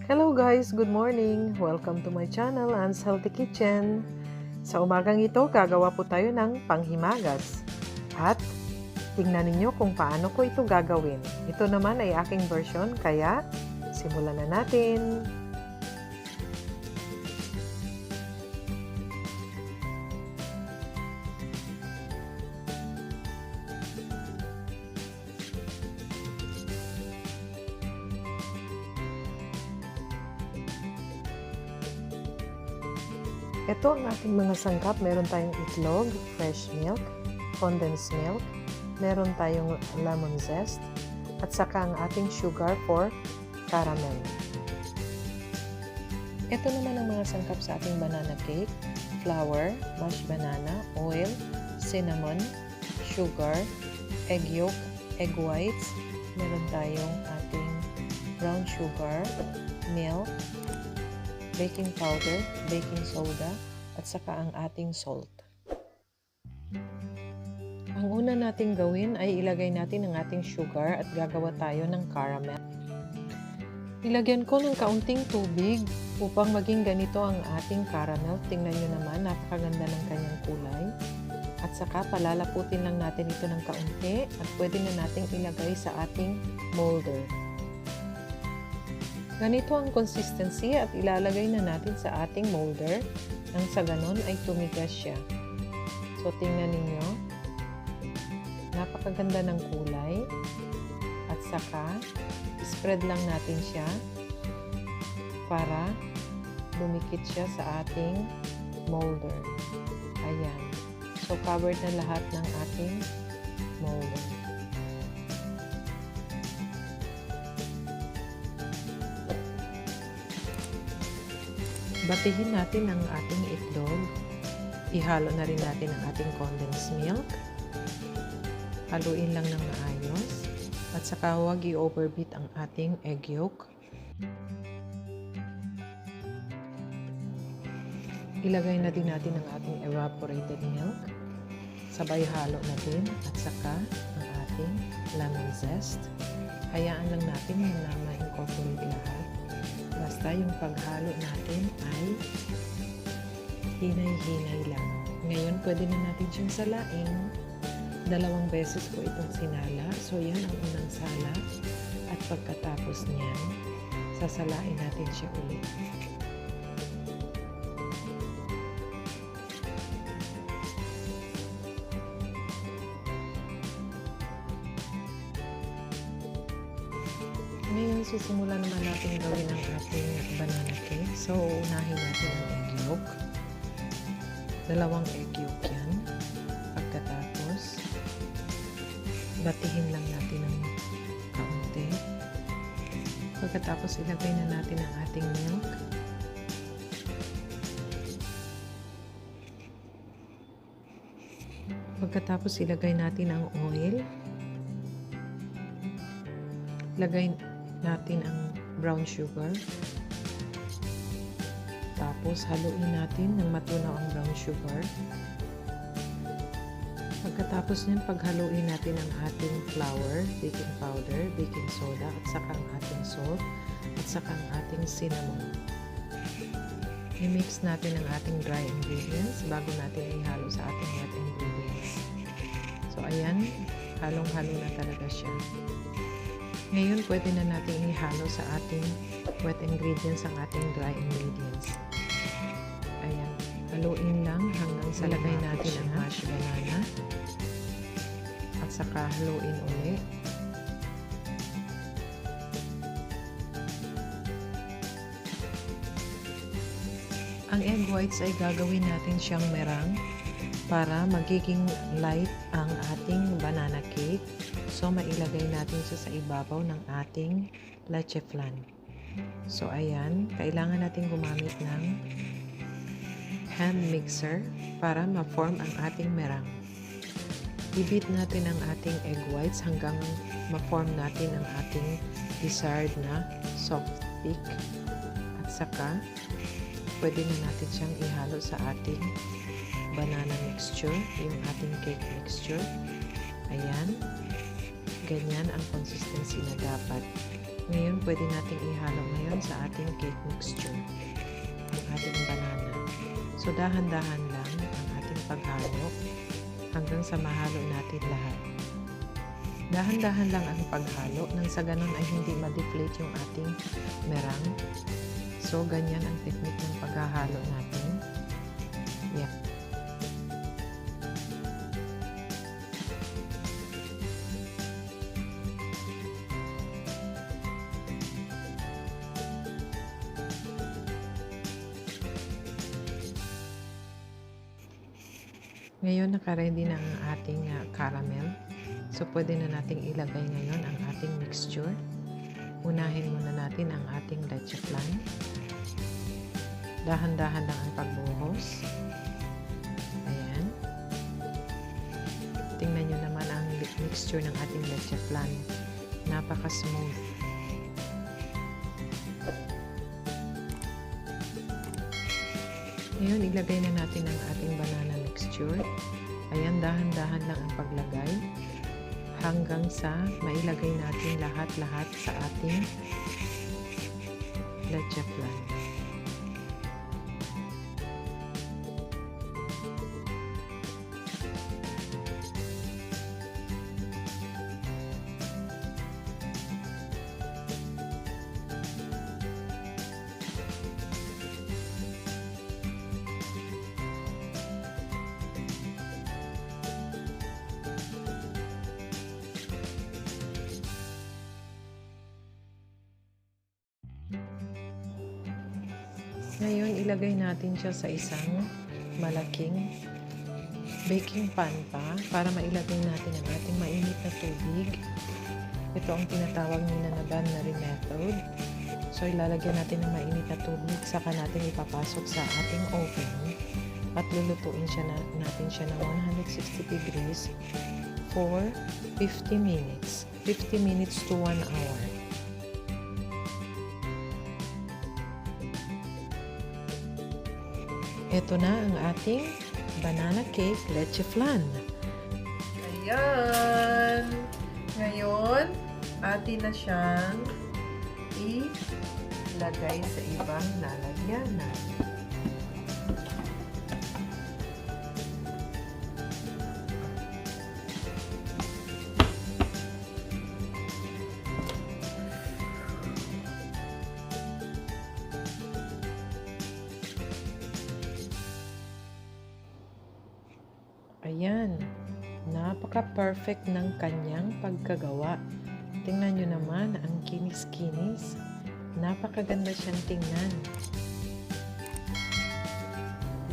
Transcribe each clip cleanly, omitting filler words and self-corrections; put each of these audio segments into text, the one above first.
Hello guys, good morning! Welcome to my channel, Anne's Healthy Kitchen. Sa umagang ito, gagawa po tayo ng panghimagas. At tingnan ninyo kung paano ko ito gagawin. Ito naman ay aking version, kaya simulan na natin. Ito ang ating mga sangkap. Meron tayong itlog, fresh milk, condensed milk, meron tayong lemon zest, at saka ang ating sugar for caramel. Ito naman ang mga sangkap sa ating banana cake: flour, mashed banana, oil, cinnamon, sugar, egg yolk, egg whites, meron tayong ating brown sugar, milk, baking powder, baking soda, at saka ang ating salt. Ang una nating gawin ay ilagay natin ang ating sugar at gagawa tayo ng caramel. Nilagyan ko ng kaunting tubig upang maging ganito ang ating caramel. Tingnan nyo naman, napakaganda ng kanyang kulay. At saka palalaputin lang natin ito ng kaunti at pwede na nating ilagay sa ating molder. Ganito ang consistency at ilalagay na natin sa ating molder nang sa ganon ay tumigas siya. So tingnan ninyo, napakaganda ng kulay at saka spread lang natin siya para dumikit siya sa ating molder. Ayan. So covered na lahat ng ating molder. Batihin natin ang ating itlog. Ihalo na rin natin ang ating condensed milk. Haluin lang ng maayos. At saka huwag i-overbeat ang ating egg yolk. Ilagay na din natin ang ating evaporated milk. Sabay halo na din. At saka ang ating lemon zest. Hayaan lang natin na ma-incorporate lahat. Basta yung paghalo natin ay hinay-hinay lang. Ngayon, pwede na natin siyang salain. 2 beses ko itong sinala. So, yan ang unang sala. At pagkatapos niyan, sasalain natin siya ulit. Ngayon, sisimulan naman natin gawin ang ating banana cake. So, unahin natin ang egg yolk. 2 egg yolk yan. Pagkatapos, batihin lang natin ng kaunti. Pagkatapos, ilagay na natin ang ating milk. Pagkatapos, ilagay natin ang oil. Lagay natin ang brown sugar. Tapos, haluin natin ng matunaw ang brown sugar. Pagkatapos niyan, paghaluin natin ang ating flour, baking powder, baking soda, at saka ang ating salt, at saka ang ating cinnamon. I-mix natin ang ating dry ingredients bago natin ihalo sa ating wet ingredients. So, ayan, halong-halo na talaga siya. Ngayon, pwede na natin ihalo sa ating wet ingredients ang ating dry ingredients. Ayan. Haluin lang hanggang sa lagay natin ang mashed banana. At saka haluin ulit. Ang egg whites ay gagawin natin siyang merang para magiging light ang ating banana cake. So, mailagay natin siya sa ibabaw ng ating Leche Flan. So, ayan. Kailangan natin gumamit ng hand mixer para ma-form ang ating merang. I-beat natin ang ating egg whites hanggang ma-form natin ang ating desired na soft peak. At saka, pwede na natin siyang ihalo sa ating banana mixture, yung ating cake mixture. Ayan. Ganyan ang consistency na dapat. Ngayon, pwede nating ihalo ngayon sa ating cake mixture ang ating banana. So, dahan-dahan lang ang ating paghalo hanggang sa mahalo natin lahat. Dahan-dahan lang ang paghalo nang sa ganun ay hindi ma-deflate yung ating meringue. So, ganyan ang technique ng paghahalo natin. Yeah. Ngayon, naka-ready na ang ating caramel. So, pwede na nating ilagay ngayon ang ating mixture. Unahin muna natin ang ating leche flan. Dahan-dahan lang ang pagbuhos. Ayan. Tingnan nyo naman ang mixture ng ating leche flan. Napaka-smooth. Ngayon, ilagay na natin ang ating banana mixture. Ayan, dahan-dahan lang ang paglagay hanggang sa mailagay natin lahat-lahat sa ating leche flan. Ngayon, ilagay natin siya sa isang malaking baking pan para mailagay natin ang ating mainit na tubig. Ito ang tinatawag nila na Bain Marie method. So, ilalagyan natin ng mainit na tubig, saka natin ipapasok sa ating oven at lulutuin natin siya ng 160 degrees for 50 minutes. 50 minutes to 1 hour. Ito na ang ating banana cake leche flan. Ayan! Ngayon, atin na siyang ilagay sa ibang lalagyanan. Ayan, napaka-perfect ng kanyang pagkagawa. Tingnan nyo naman ang kinis-kinis. Napakaganda siyang tingnan.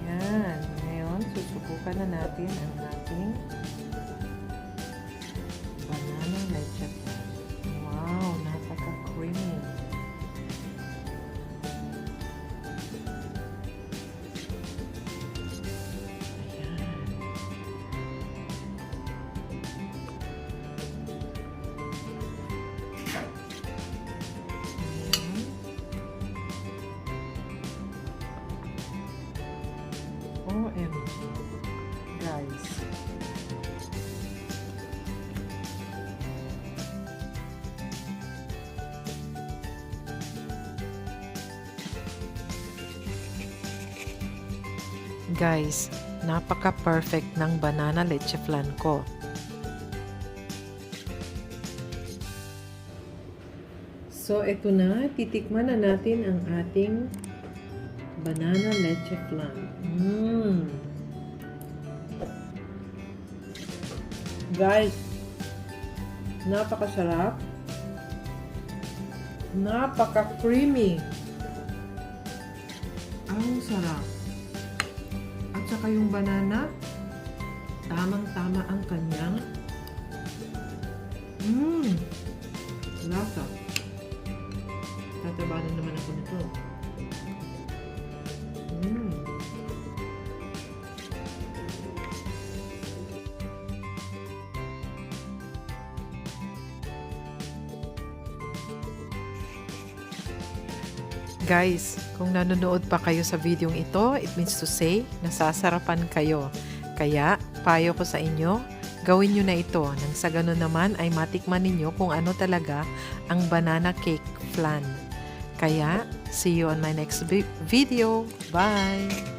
Ayan, ngayon susubukan na natin ang ating banana leche flan. Wow, napaka-creamy. OMG, guys. Guys, napaka-perfect ng banana leche flan ko. So, ito na. Titikman na natin ang ating banana leche flan. Guys, napakasarap. Napaka-creamy. Ang sarap. At saka yung banana, tamang-tama ang kanyang lasa. Tatabanan naman ako nito. Guys, kung nanonood pa kayo sa videong ito, it means to say, nasasarapan kayo. Kaya, payo ko sa inyo, Gawin nyo na ito nang sa ganun naman ay matikman ninyo kung ano talaga ang banana cake flan. Kaya, see you on my next video. Bye!